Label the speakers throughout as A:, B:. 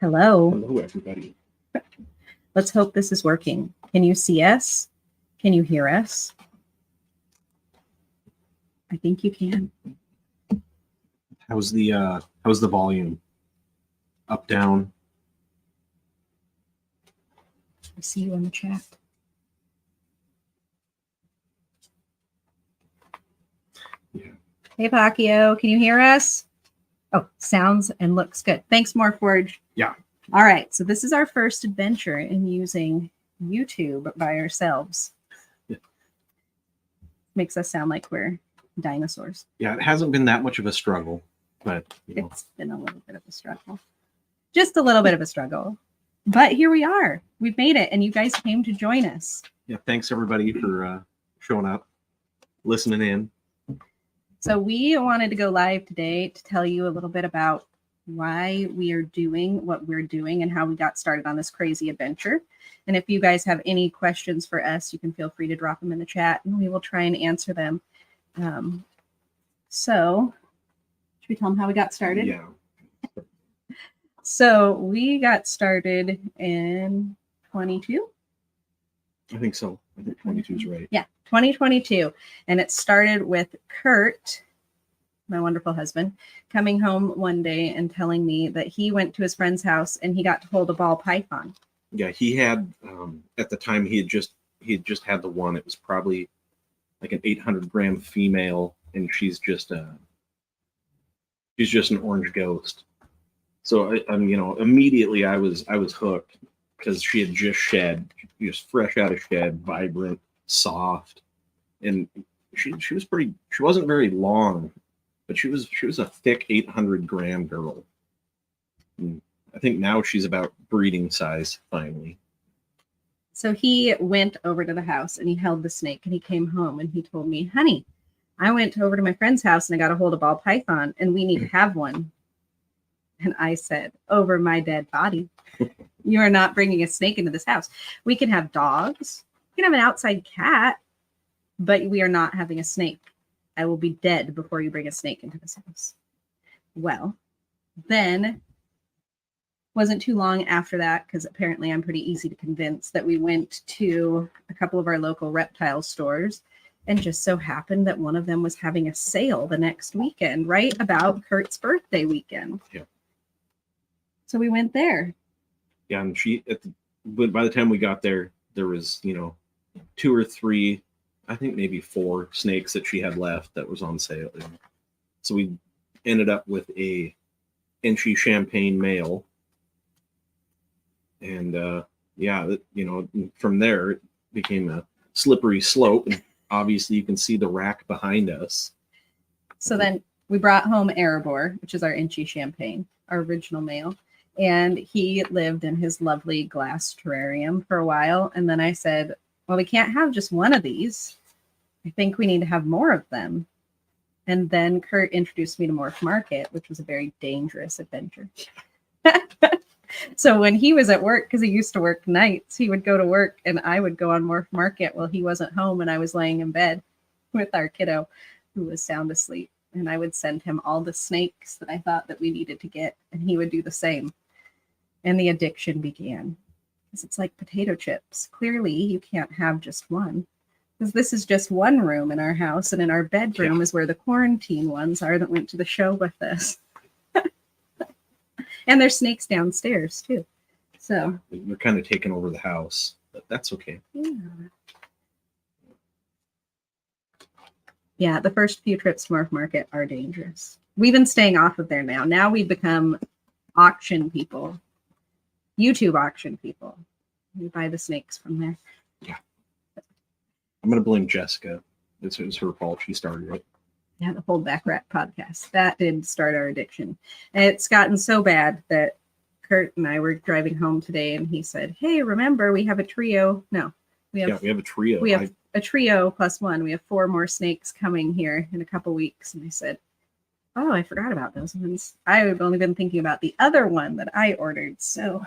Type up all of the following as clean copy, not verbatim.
A: Hello.
B: Hello, everybody.
A: Let's hope this is working. Can you see us? Can you hear us? I think you can.
B: How's the volume? Up, down?
A: I see you in the chat.
B: Yeah.
A: Hey, Pacquiao, can you hear us? Oh, sounds and looks good. Thanks, Morphforge.
B: Yeah.
A: All right, so this is our first adventure in using YouTube by ourselves.
B: Yeah.
A: Makes us sound like we're dinosaurs.
B: Yeah, it hasn't been that much of a struggle, but
A: It's been a little bit of a struggle. Just a little bit of a struggle. But here we are. We've made it, and you guys came to join us.
B: Yeah, thanks everybody for showing up, listening in.
A: So we wanted to go live today to tell you a little bit about why we are doing what we're doing and how we got started on this crazy adventure. And if you guys have any questions for us, you can feel free to drop them in the chat and we will try and answer them. So should we tell them how we got started?
B: Yeah.
A: So we got started in 22.
B: I think so. I think 22 is right.
A: Yeah, 2022. And it started with Kurt, my wonderful husband, coming home one day and telling me that he went to his friend's house and he got to hold a ball python.
B: Yeah, he had at the time he had just had the one. It was probably like an 800-gram female, and she's just an orange ghost. So I'm immediately I was hooked because she had just shed, just fresh out of shed, vibrant, soft, and she wasn't very long, but she was a thick 800-gram girl. And I think now she's about breeding size finally.
A: So he went over to the house and he held the snake and he came home and he told me, honey, I went over to my friend's house and I got a hold of ball python and we need to have one. And I said, over my dead body. You are not bringing a snake into this house. We can have dogs. We can have an outside cat, but we are not having a snake. I will be dead before you bring a snake into this house. Well, then wasn't too long after that, because apparently I'm pretty easy to convince, that we went to a couple of our local reptile stores, and just so happened that one of them was having a sale the next weekend, right about Kurt's birthday weekend.
B: Yeah.
A: So we went there.
B: Yeah, and but by the time we got there, there was 2 or 3, I think maybe 4 snakes that she had left that was on sale. So we ended up with a Inchy champagne male, and from there it became a slippery slope. And obviously, you can see the rack behind us.
A: So then we brought home Erebor, which is our Inchy champagne, our original male. And he lived in his lovely glass terrarium for a while. And then I said, well, we can't have just one of these. I think we need to have more of them. And then Kurt introduced me to Morph Market, which was a very dangerous adventure. So when he was at work, because he used to work nights, he would go to work and I would go on Morph Market while he wasn't home and I was laying in bed with our kiddo who was sound asleep. And I would send him all the snakes that I thought that we needed to get. And he would do the same. And the addiction began. Because it's like potato chips. Clearly, you can't have just one. Because this is just one room in our house. And in our bedroom is where the quarantine ones are that went to the show with us. And there's snakes downstairs, too. So
B: we're kind of taking over the house. But that's okay.
A: Yeah, the first few trips to Morph Market are dangerous. We've been staying off of there now. Now we've become auction people. YouTube auction people. We buy the snakes from there.
B: Yeah. I'm going to blame Jessica. It was her fault. She started it.
A: Yeah, the Hold Back Rat podcast. That did start our addiction. And it's gotten so bad that Kurt and I were driving home today and he said, hey, remember, we have a trio. No, we have a trio. We have a trio plus one. We have 4 more snakes coming here in a couple weeks. And I said, oh, I forgot about those ones. I've only been thinking about the other one that I ordered. So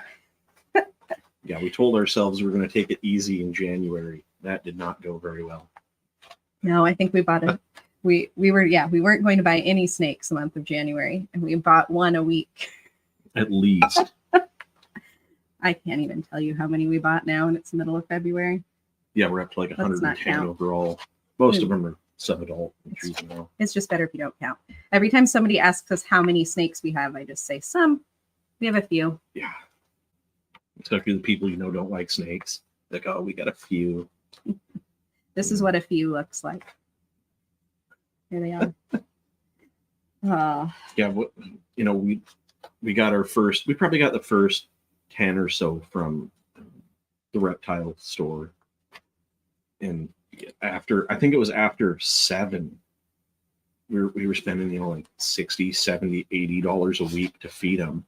B: yeah, we told ourselves we were going to take it easy in January. That did not go very well.
A: No, I think we bought it. We weren't going to buy any snakes the month of January, and we bought one a week.
B: At least.
A: I can't even tell you how many we bought now, and it's the middle of February.
B: Yeah, we're up to like
A: Let's not
B: 110
A: count.
B: overall. Most of them are sub-adult and juvenile.
A: It's just better if you don't count. Every time somebody asks us how many snakes we have, I just say some. We have a few.
B: Yeah. Especially the people you know don't like snakes. Like, oh, we got a few.
A: This is what a few looks like. Here they are.
B: Yeah, you know, we got our first. We probably got the first 10 or so from the reptile store, and after, I think it was after 7, we were spending, you know, like $60, $70, $80 a week to feed them.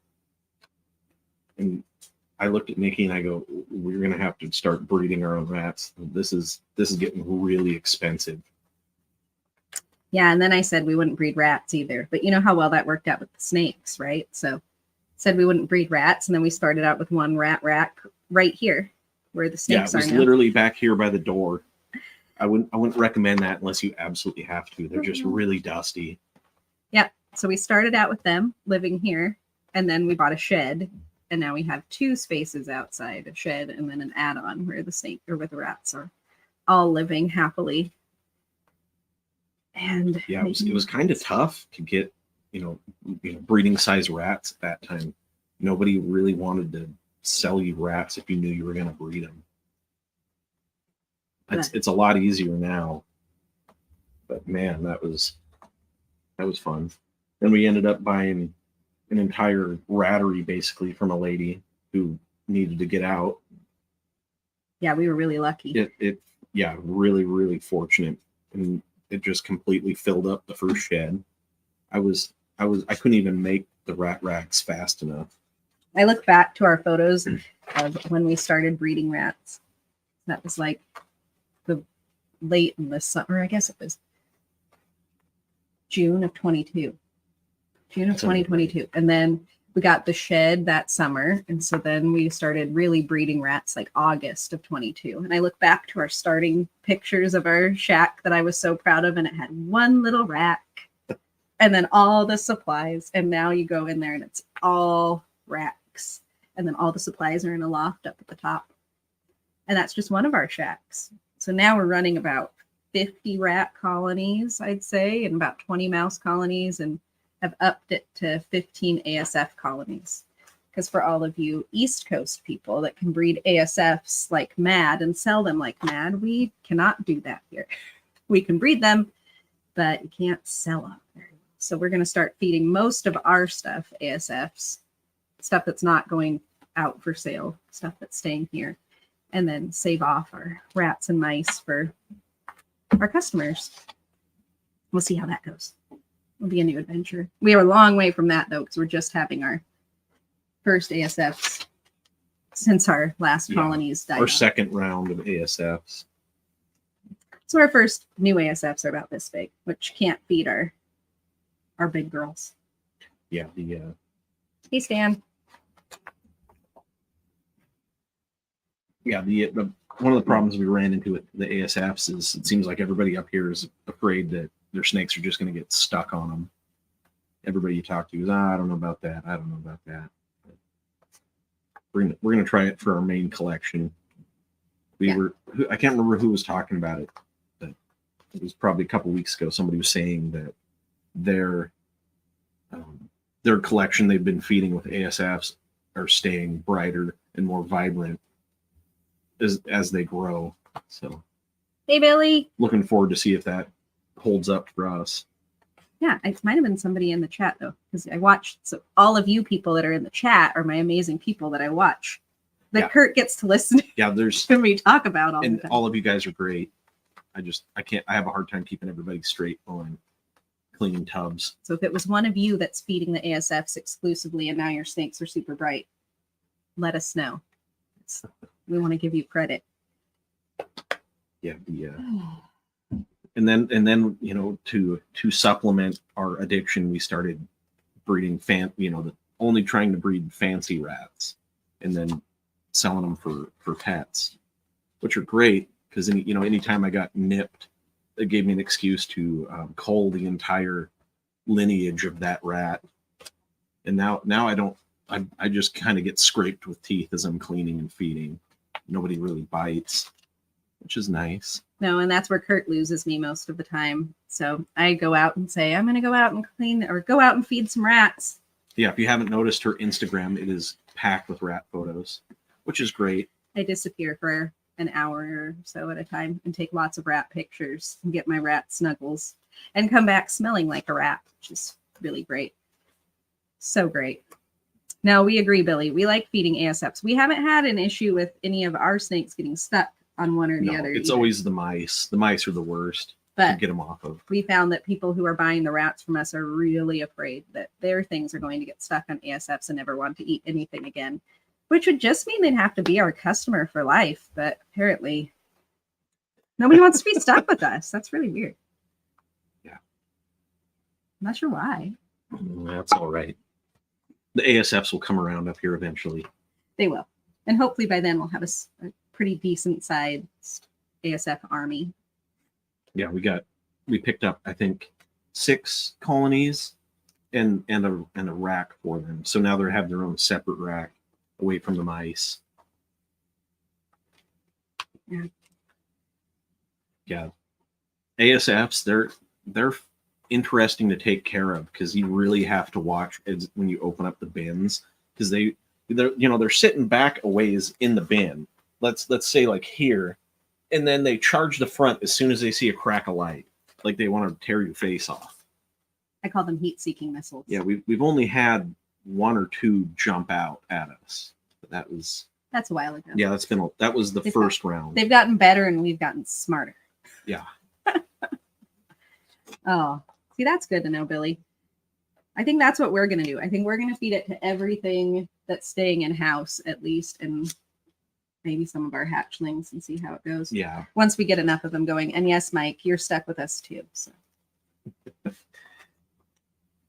B: And I looked at Nikki and I go, we're gonna have to start breeding our own rats. This is getting really expensive.
A: Yeah, and then I said we wouldn't breed rats either. But you know how well that worked out with the snakes, right? So said we wouldn't breed rats, and then we started out with one rat rack right here where the snakes
B: it was
A: are now.
B: Literally back here by the door. I wouldn't recommend that unless you absolutely have to. They're just really dusty.
A: Yeah. So we started out with them living here, and then we bought a shed, and now we have 2 spaces outside, a shed and then an add-on where the snake or where the rats are all living happily. And
B: yeah, it was kind of tough to get, you know, breeding size rats at that time. Nobody really wanted to sell you rats if you knew you were going to breed them. It's a lot easier now, but man, that was fun. Then we ended up buying an entire rattery basically from a lady who needed to get out.
A: Yeah, we were really lucky.
B: Yeah, really, really fortunate. And it just completely filled up the first shed. I couldn't even make the rat racks fast enough.
A: I look back to our photos of when we started breeding rats. That was like the late in the summer. I guess it was June of 22. June of 2022. And then we got the shed that summer. And so then we started really breeding rats like August of 22. And I look back to our starting pictures of our shack that I was so proud of, and it had one little rack and then all the supplies. And now you go in there and it's all racks. And then all the supplies are in a loft up at the top. And that's just one of our shacks. So now we're running about 50 rat colonies, I'd say, and about 20 mouse colonies, and have upped it to 15 ASF colonies. Because for all of you East Coast people that can breed ASFs like mad and sell them like mad, we cannot do that here. We can breed them, but you can't sell them very well. So we're going to start feeding most of our stuff ASFs, stuff that's not going out for sale, stuff that's staying here, and then save off our rats and mice for our customers. We'll see how that goes. It'll be a new adventure. We are a long way from that, though, because we're just having our first ASFs since our last colonies died.
B: Our second round of ASFs.
A: So our first new ASFs are about this big, which can't feed our big girls.
B: Yeah.
A: Hey, Stan.
B: Yeah, the one of the problems we ran into with the ASFs is it seems like everybody up here is afraid that their snakes are just going to get stuck on them. Everybody you talk to is, I don't know about that. I don't know about that. We're gonna try it for our main collection. I can't remember who was talking about it, but it was probably a couple weeks ago. Somebody was saying that their collection they've been feeding with ASFs are staying brighter and more vibrant as they grow. So,
A: hey, Billy.
B: Looking forward to see if that holds up for us.
A: Yeah, it might have been somebody in the chat, though, because I watched. So all of you people that are in the chat are my amazing people that I watch. That Kurt gets to listen to me talk about all the time.
B: All of you guys are great. I have a hard time keeping everybody straight on cleaning tubs.
A: So if it was one of you that's feeding the ASFs exclusively and now your snakes are super bright, let us know. We want to give you credit.
B: Yeah, and then to supplement our addiction, we started breeding only trying to breed fancy rats, and then selling them for pets, which are great because anytime I got nipped, it gave me an excuse to cull the entire lineage of that rat. And now I don't I just kind of get scraped with teeth as I'm cleaning and feeding. Nobody really bites, which is nice.
A: No, and that's where Kurt loses me most of the time. So I go out and say, I'm going to go out and clean or go out and feed some rats.
B: Yeah, if you haven't noticed her Instagram, it is packed with rat photos, which is great.
A: I disappear for an hour or so at a time and take lots of rat pictures and get my rat snuggles and come back smelling like a rat, which is really great. So great. Now, we agree, Billy. We like feeding ASFs. We haven't had an issue with any of our snakes getting stuck on one or the other.
B: It's
A: either.
B: always the mice. The mice are the worst to get them off of.
A: We found that people who are buying the rats from us are really afraid that their things are going to get stuck on ASFs and never want to eat anything again, which would just mean they'd have to be our customer for life. But apparently nobody wants to be stuck with us. That's really weird.
B: Yeah.
A: I'm not sure why.
B: That's all right. The ASFs will come around up here eventually.
A: They will. And hopefully by then we'll have a pretty decent sized ASF army.
B: Yeah, we picked up, I think, 6 colonies and a rack for them. So now they have their own separate rack away from the mice. Yeah. ASFs, they're interesting to take care of because you really have to watch when you open up the bins because they're sitting back a ways in the bin. Let's say like here, and then they charge the front as soon as they see a crack of light, like they want to tear your face off.
A: I call them heat-seeking missiles.
B: Yeah, we've only had 1 or 2 jump out at us. But
A: that's a while ago.
B: Yeah, that was the first round.
A: They've gotten better and we've gotten smarter.
B: Yeah.
A: Oh, see, that's good to know, Billy. I think that's what we're going to do. I think we're going to feed it to everything that's staying in house, at least, and maybe some of our hatchlings and see how it goes.
B: Yeah.
A: Once we get enough of them going. And yes, Mike, you're stuck with us too. So.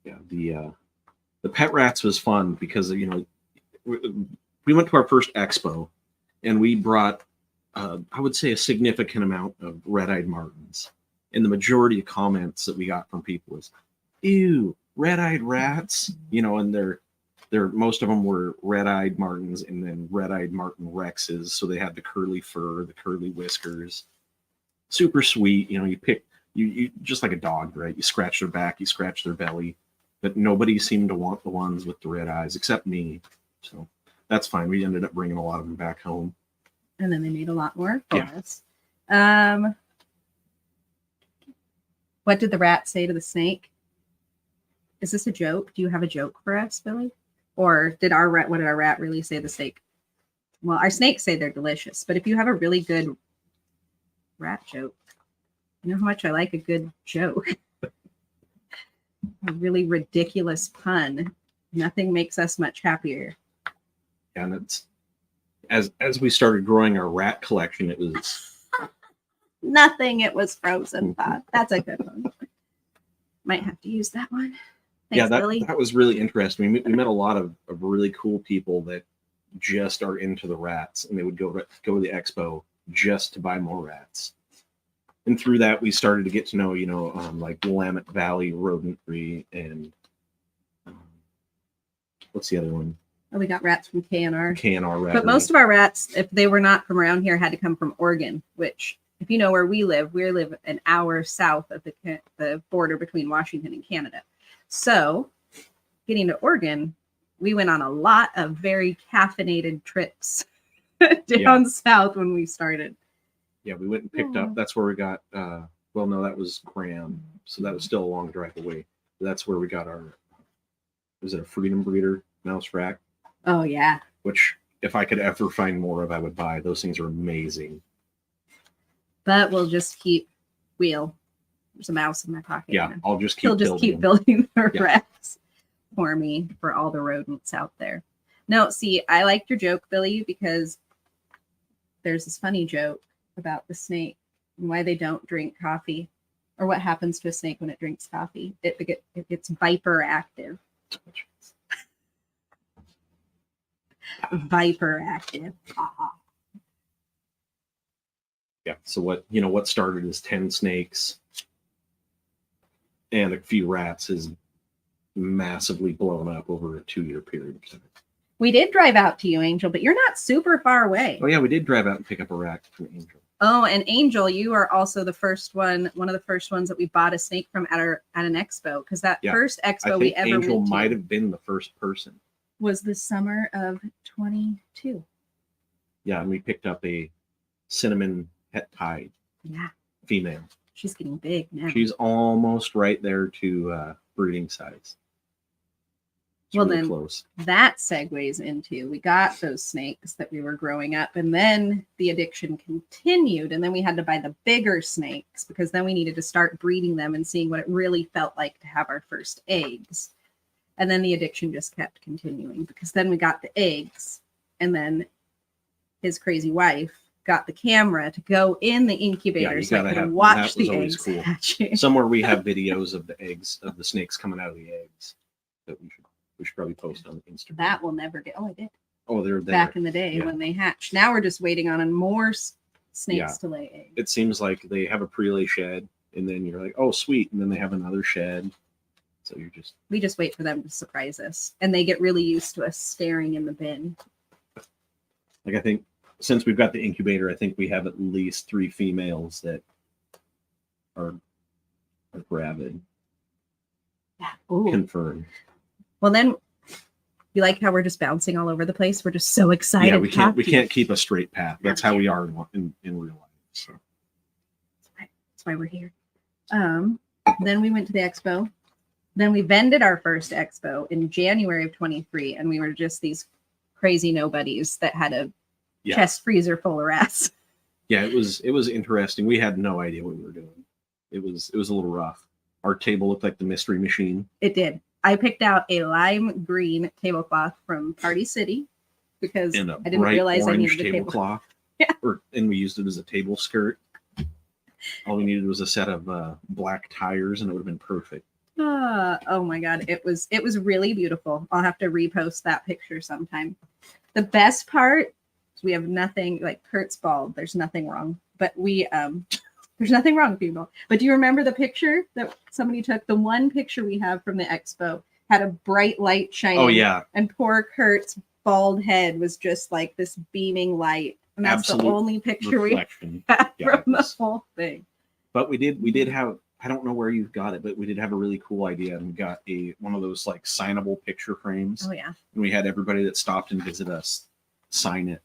B: Yeah, the pet rats was fun because we went to our first expo and we brought I would say a significant amount of red-eyed martins. And the majority of comments that we got from people was, ew, red-eyed rats, and they're most of them were red-eyed martins and then red-eyed martin rexes. So they had the curly fur, the curly whiskers, super sweet. You just like a dog, right? You scratch their back, you scratch their belly, but nobody seemed to want the ones with the red eyes except me. So that's fine. We ended up bringing a lot of them back home.
A: And then they made a lot more for us. What did the rat say to the snake? Is this a joke? Do you have a joke for us, Billy? Or what did our rat really say to the snake? Well, our snakes say they're delicious, but if you have a really good rat joke, you know how much I like a good joke. A really ridiculous pun. Nothing makes us much happier.
B: And it's as we started growing our rat collection, it was
A: nothing. It was frozen pot. That's a good one. Might have to use that one. Thanks, Billy.
B: That was really interesting. We met a lot of really cool people that just are into the rats, and they would go to the expo just to buy more rats. And through that, we started to get to know, like Willamette Valley Rodentry and what's the other one?
A: Oh, we got rats from KNR.
B: KNR rat.
A: But most of our rats, if they were not from around here, had to come from Oregon, which, if you know where we live an hour south of the border between Washington and Canada. So getting to Oregon, we went on a lot of very caffeinated trips down south when we started.
B: Yeah, we went and picked up. That's where we got, that was Graham. So that was still a long drive away. That's where we got was it a Freedom Breeder mouse rack?
A: Oh, yeah.
B: Which, if I could ever find more of, I would buy. Those things are amazing.
A: But we'll just keep There's a mouse in my pocket.
B: Yeah, I'll just keep
A: building the racks for me, for all the rodents out there. No, see, I liked your joke, Billy, because there's this funny joke about the snake and why they don't drink coffee, or what happens to a snake when it drinks coffee. It gets viper active. Viper active.
B: Yeah. So what started as 10 snakes and a few rats is massively blown up over a 2-year period of time.
A: We did drive out to you, Angel, but you're not super far away.
B: Oh yeah, we did drive out and pick up a rack from Angel.
A: Oh, and Angel, you are also the first one of the first ones that we bought a snake from at an expo, because that first expo we ever
B: Angel
A: went to
B: might have been the first person.
A: Was the summer of 22.
B: Yeah, and we picked up a cinnamon het tide.
A: Yeah.
B: Female.
A: She's getting big now.
B: She's almost right there to breeding size. It's
A: well,
B: really
A: then
B: close.
A: That segues into we got those snakes that we were growing up, and then the addiction continued, and then we had to buy the bigger snakes because then we needed to start breeding them and seeing what it really felt like to have our first eggs. And then the addiction just kept continuing because then we got the eggs, and then his crazy wife got the camera to go in the incubator so I could watch the eggs hatching.
B: Somewhere we have videos of the eggs, of the snakes coming out of the eggs that we should probably post on Instagram.
A: That will never get. Oh, I did.
B: Oh, they're there.
A: Back in the day when they hatched. Now we're just waiting on more snakes to lay eggs.
B: It seems like they have a pre-lay shed, and then you're like, oh, sweet, and then they have another shed. So
A: we just wait for them to surprise us, and they get really used to us staring in the bin.
B: Like, I think since we've got the incubator, I think we have at least 3 females that are gravid.
A: Yeah. Ooh.
B: Confirmed.
A: Well, then you like how we're just bouncing all over the place? We're just so excited.
B: Yeah, we can't keep a straight path. That's how we are in real life. So
A: that's why we're here. Then we went to the expo. Then we vended our first expo in January of 23, and we were just these crazy nobodies that had a chest freezer full of rats.
B: Yeah, it was interesting. We had no idea what we were doing. It was a little rough. Our table looked like the Mystery Machine.
A: It did. I picked out a lime green tablecloth from Party City because I didn't realize I needed a tablecloth. Yeah.
B: And we used it as a table skirt. All we needed was a set of black tires, and it would have been perfect.
A: Oh my God. It was really beautiful. I'll have to repost that picture sometime. The best part is we have nothing, like Kurt's bald. There's nothing wrong. But there's nothing wrong, people. But do you remember the picture that somebody took? The one picture we have from the expo had a bright light shining.
B: Oh, yeah.
A: And poor Kurt's bald head was just like this beaming light. And that's the only picture reflection. We had from the whole thing.
B: But we did have, I don't know where you got it, but we did have a really cool idea, and we got one of those like signable picture frames.
A: Oh yeah.
B: And we had everybody that stopped and visited us sign it.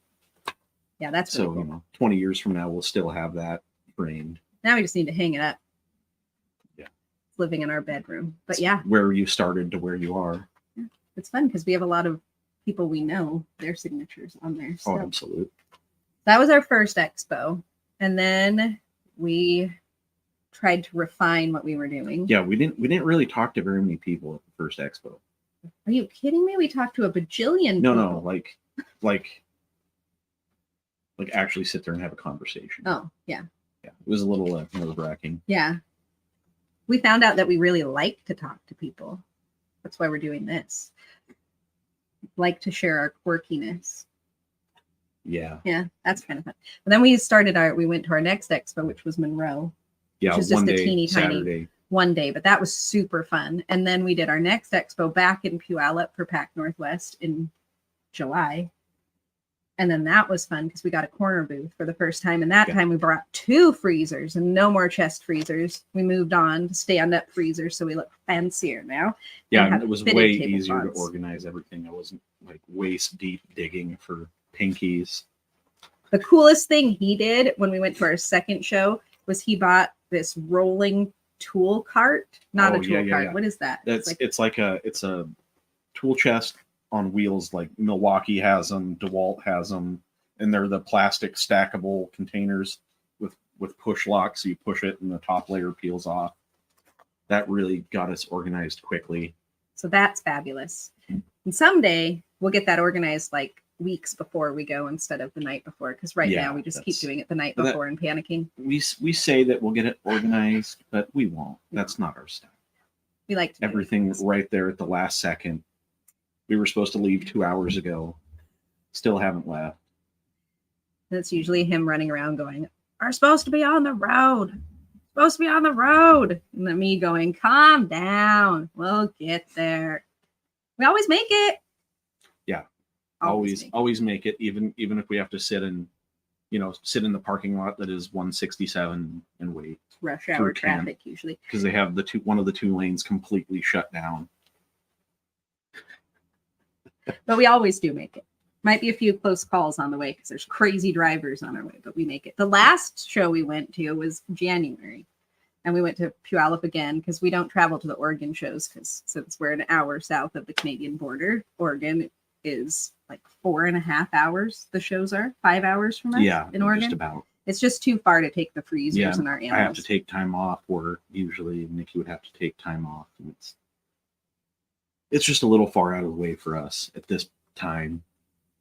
A: Yeah, that's really cool.
B: 20 years from now, we'll still have that framed.
A: Now we just need to hang it up.
B: Yeah.
A: It's living in our bedroom. But yeah.
B: Where you started to where you are.
A: Yeah. It's fun because we have a lot of people we know, their signatures on there. So.
B: Oh, absolutely.
A: That was our first expo. And then we tried to refine what we were doing.
B: Yeah, we didn't really talk to very many people at the first expo.
A: Are you kidding me? We talked to a bajillion people.
B: No, like actually sit there and have a conversation.
A: Oh, yeah.
B: Yeah, it was a little nerve-wracking.
A: Yeah. We found out that we really like to talk to people. That's why we're doing this. Like to share our quirkiness.
B: Yeah.
A: Yeah, that's kind of fun. But then we went to our next expo, which was Monroe.
B: Yeah,
A: which is
B: one
A: just
B: day,
A: a teeny
B: Saturday.
A: tiny one day, but that was super fun. And then we did our next expo back in Puyallup for Pac Northwest in July. And then that was fun because we got a corner booth for the first time. And that time we brought 2 freezers and no more chest freezers. We moved on to stand-up freezers, so we look fancier now.
B: Yeah, and it was way easier to organize everything. I wasn't like waist-deep digging for pinkies.
A: The coolest thing he did when we went to our second show was he bought this rolling tool cart. Not a tool cart. Yeah. What is that?
B: It's a tool chest on wheels, like Milwaukee has them, DeWalt has them, and they're the plastic stackable containers with push locks. So you push it and the top layer peels off. That really got us organized quickly.
A: So that's fabulous. And someday we'll get that organized like weeks before we go instead of the night before, because now we just keep doing it the night before and panicking.
B: We say that we'll get it organized, but we won't. That's not our style.
A: We like to
B: everything right there at the last second. We were supposed to leave 2 hours ago. Still haven't left.
A: That's usually him running around going, "We're supposed to be on the road. Supposed to be on the road." And then me going, "Calm down. We'll get there." We always make it.
B: Yeah. always make it, even if we have to sit in the parking lot that is 167 and wait.
A: Rush hour traffic usually.
B: Because they have one of the two lanes completely shut down.
A: But we always do make it. Might be a few close calls on the way because there's crazy drivers on our way, but we make it. The last show we went to was January. And we went to Puyallup again because we don't travel to the Oregon shows because since we're an hour south of the Canadian border, Oregon is like 4.5 hours. The shows are 5 hours from us.
B: Yeah,
A: in Oregon.
B: Just about.
A: It's just too far to take the freezers and our animals.
B: I have to take time off where usually Nikki would have to take time off. And it's just a little far out of the way for us at this time.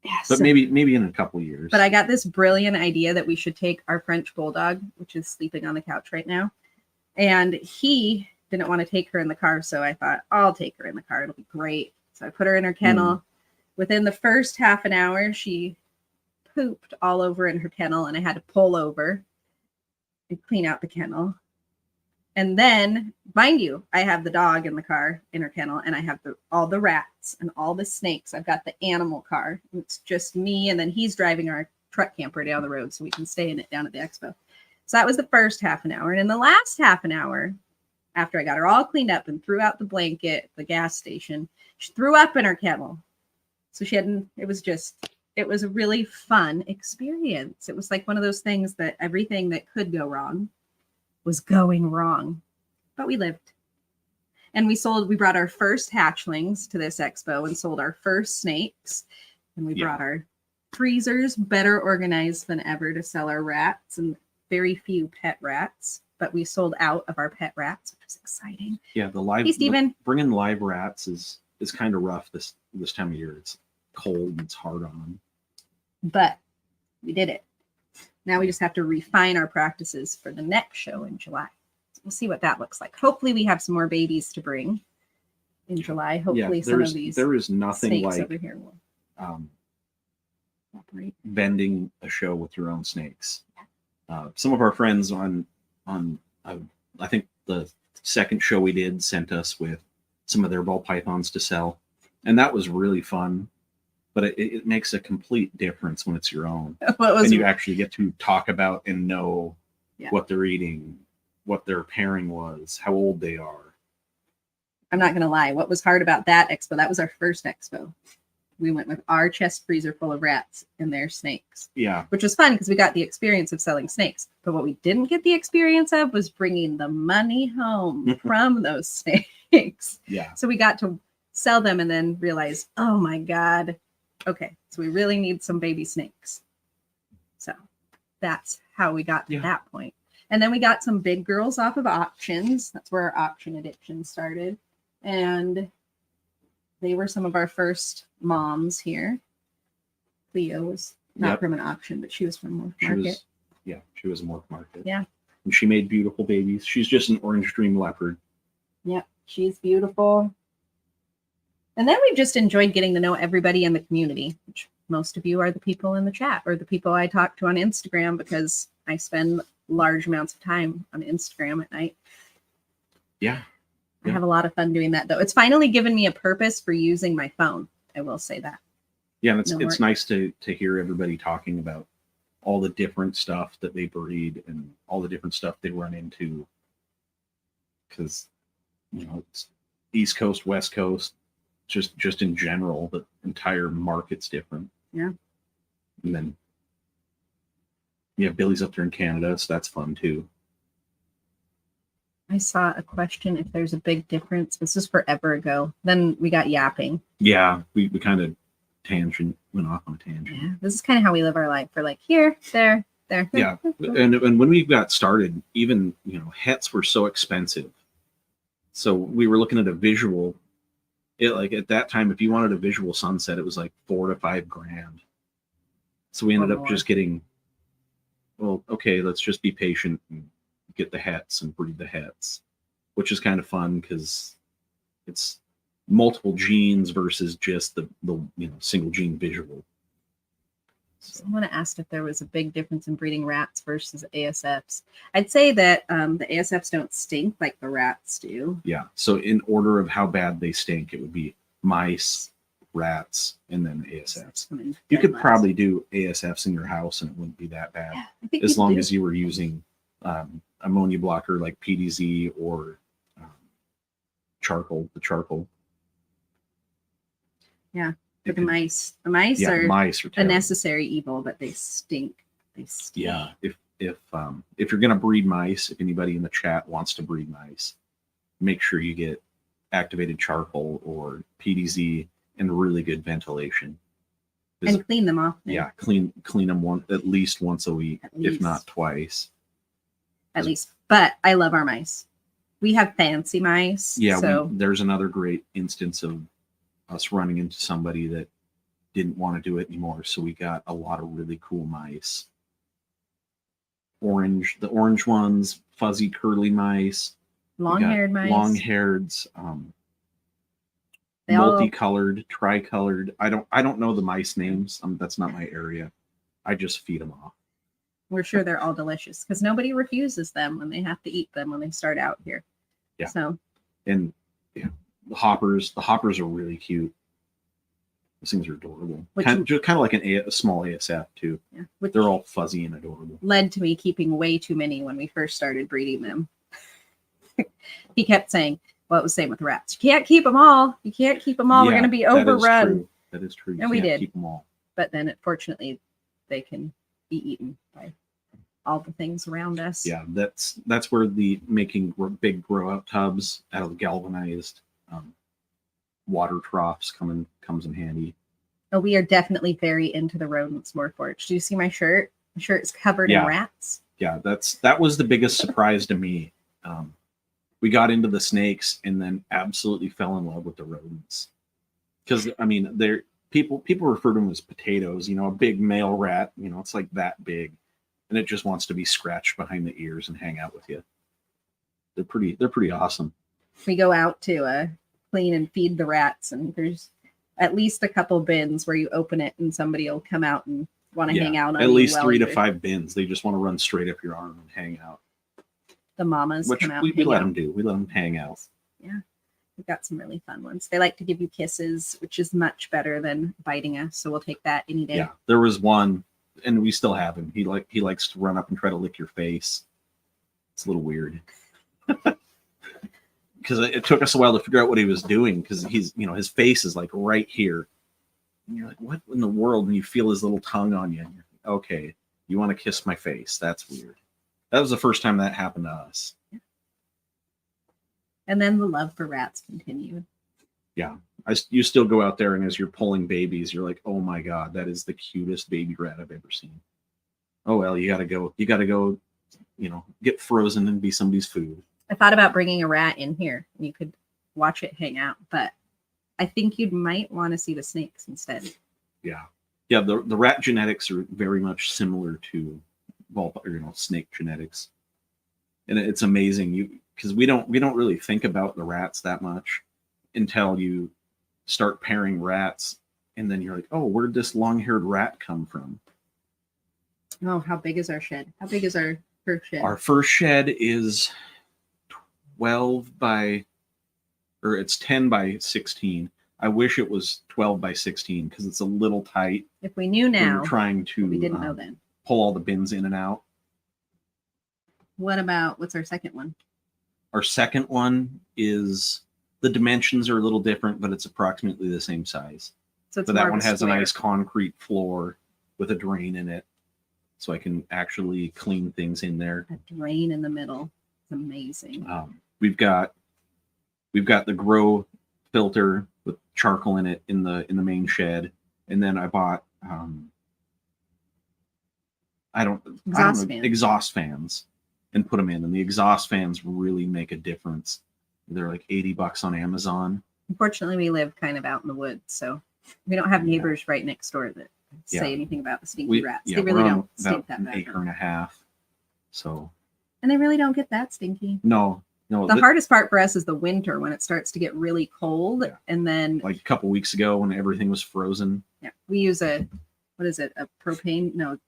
B: Yeah, but maybe in a couple of years.
A: But I got this brilliant idea that we should take our French bulldog, which is sleeping on the couch right now. And he didn't want to take her in the car. So I thought, I'll take her in the car. It'll be great. So I put her in her kennel. Within the first half an hour, she pooped all over in her kennel, and I had to pull over and clean out the kennel. And then, mind you, I have the dog in the car in her kennel, and I have all the rats and all the snakes. I've got the animal car. It's just me, and then he's driving our truck camper down the road so we can stay in it down at the expo. So that was the first half an hour. And in the last half an hour, after I got her all cleaned up and threw out the blanket at the gas station, she threw up in her kennel. So it was a really fun experience. It was like one of those things that everything that could go wrong was going wrong, but we lived. And we brought our first hatchlings to this expo and sold our first snakes. And we brought our freezers better organized than ever to sell our rats and very few pet rats, but we sold out of our pet rats, which was exciting.
B: Yeah. Bringing live rats is kind of rough this time of year. It's cold and it's hard on them. But
A: we did it. Now we just have to refine our practices for the next show in July. So we'll see what that looks like. Hopefully we have some more babies to bring in July. Hopefully some of these
B: there is nothing
A: snakes
B: like
A: over here will operate.
B: Vending a show with your own snakes. Some of our friends on I think the second show we did sent us with some of their ball pythons to sell. And that was really fun. But it makes a complete difference when it's your own. And you actually get to talk about and know what they're eating, what their pairing was, how old they are.
A: I'm not going to lie. What was hard about that expo, that was our first expo. We went with our chest freezer full of rats and their snakes.
B: Yeah.
A: Which was fun because we got the experience of selling snakes. But what we didn't get the experience of was bringing the money home from those snakes.
B: Yeah.
A: So we got to sell them and then realize, oh my God. Okay, so we really need some baby snakes. So that's how we got to that point. And then we got some big girls off of auctions. That's where our auction addiction started. And they were some of our first moms here. Cleo was not from an auction, but she was from Morph Market.
B: She was Morph Market.
A: Yeah.
B: And she made beautiful babies. She's just an orange dream leopard.
A: Yep, she's beautiful. And then we've just enjoyed getting to know everybody in the community, which most of you are the people in the chat or the people I talk to on Instagram because I spend large amounts of time on Instagram at night.
B: Yeah.
A: I have a lot of fun doing that, though. It's finally given me a purpose for using my phone. I will say that.
B: Yeah, and it's nice to hear everybody talking about all the different stuff that they breed and all the different stuff they run into. Because, it's East Coast, West Coast. Just in general, the entire market's different.
A: Yeah.
B: And then Billy's up there in Canada, so that's fun too.
A: I saw a question if there's a big difference. This is forever ago. Then we got yapping.
B: Yeah, we kind of went off on a tangent.
A: Yeah, this is kind of how we live our life. We're like here, there.
B: Yeah, and when we got started, even hets were so expensive. So we were looking at a visual. At that time, if you wanted a visual sunset, it was like $4,000 to $5,000. So we ended up just getting, let's just be patient and get the hets and breed the hets, which is kind of fun because it's multiple genes versus just the single gene visual.
A: Someone asked if there was a big difference in breeding rats versus ASFs. I'd say that the ASFs don't stink like the rats do.
B: Yeah. So in order of how bad they stink, it would be mice, rats, and then ASFs.
A: Some in
B: You
A: dead
B: could
A: mice.
B: probably do ASFs in your house and it wouldn't be that bad,
A: Yeah, I think
B: as
A: people
B: long
A: do.
B: as you were using ammonia blocker like PDZ or charcoal. The charcoal.
A: Yeah,
B: It
A: but the
B: could-
A: mice. The mice
B: yeah,
A: are
B: mice are
A: a
B: terrible.
A: necessary evil, but they stink. They stink.
B: Yeah, if you're gonna breed mice, if anybody in the chat wants to breed mice, make sure you get activated charcoal or PDZ and really good ventilation. 'Cause,
A: And clean them off.
B: yeah, clean them at least once a week,
A: At
B: if
A: least.
B: not twice.
A: At least. But I love our mice. We have fancy mice.
B: Yeah,
A: So
B: there's another great instance of us running into somebody that didn't want to do it anymore, so we got a lot of really cool mice. The orange ones, fuzzy curly mice,
A: long-haired mice.
B: long-haireds,
A: They all-
B: multicolored, tricolored. I don't know the mice names. That's not my area. I just feed them off.
A: We're sure they're all delicious because nobody refuses them when they have to eat them when they start out here.
B: Yeah.
A: So
B: And yeah, the hoppers are really cute. Those things are adorable.
A: Which-
B: Kind of like a small ASF too.
A: yeah, which
B: They're all fuzzy and adorable.
A: led to me keeping way too many when we first started breeding them. He kept saying, well, it was the same with rats. You can't keep them all. You can't keep them all. We're
B: Yeah,
A: going to be
B: that is
A: overrun.
B: true. That is true. You
A: And we
B: can't
A: did.
B: keep them all.
A: But then, fortunately, they can be eaten by all the things around us.
B: Yeah, that's where the making big grow out tubs out of galvanized water troughs comes in handy.
A: Oh, we are definitely very into the rodents more forage. Do you see my shirt? My shirt is covered
B: Yeah.
A: in rats.
B: Yeah, that was the biggest surprise to me. We got into the snakes and then absolutely fell in love with the rodents. Because I mean, people refer to them as potatoes. You know, a big male rat. You know, it's like that big, and it just wants to be scratched behind the ears and hang out with you. They're pretty awesome.
A: We go out to clean and feed the rats, and there's at least a couple bins where you open it and somebody will come out and want to hang out on
B: at
A: you
B: least
A: while
B: 3 to
A: you're-
B: 5 bins. They just want to run straight up your arm and hang out.
A: The mamas
B: Which
A: come out.
B: we
A: and hang
B: let
A: out.
B: them do. We let them hang out.
A: Yeah, we've got some really fun ones. They like to give you kisses, which is much better than biting us. So we'll take that any day.
B: Yeah, there was one, and we still have him. He likes to run up and try to lick your face. It's a little weird. Because it took us a while to figure out what he was doing, because his face is like right here, and you're like, what in the world? And you feel his little tongue on you, and you're like, okay, you want to kiss my face? That's weird. That was the first time that happened to us.
A: And then the love for rats continued.
B: Yeah, you still go out there, and as you're pulling babies, you're like, oh my god, that is the cutest baby rat I've ever seen. Oh well, you gotta go, get frozen and be somebody's food.
A: I thought about bringing a rat in here and you could watch it hang out, but I think you might want to see the snakes instead.
B: Yeah. The rat genetics are very much similar to snake genetics, and it's amazing because we don't really think about the rats that much until you start pairing rats, and then you're like, oh, where'd this long-haired rat come from?
A: Oh, how big is our shed? How big is our first shed?
B: Our first shed is 10 by 16. I wish it was 12 by 16 because it's a little tight.
A: If we knew
B: when
A: now,
B: you're trying to
A: we didn't know then.
B: pull all the bins in and out.
A: What's our second one?
B: Our second one is, the dimensions are a little different, but it's approximately the same size.
A: So it's
B: But
A: more
B: that
A: of
B: one has a
A: square.
B: nice concrete floor with a drain in it, so I can actually clean things in there.
A: A drain in the middle. It's amazing.
B: We've got the grow filter with charcoal in it in the main shed, and then I bought exhaust fans and put them in, and the exhaust fans really make a difference. They're like $80 on Amazon.
A: Unfortunately, we live kind of out in the woods, so we don't have neighbors right next door that say anything about the stinky rats. They really
B: we're on
A: don't stink that
B: an
A: bad.
B: acre and a half. So
A: And they really don't get that stinky.
B: no.
A: The hardest part for us is the winter when it starts to get really cold.
B: Yeah.
A: And then
B: like a couple weeks ago when everything was frozen.
A: we use a propane? No,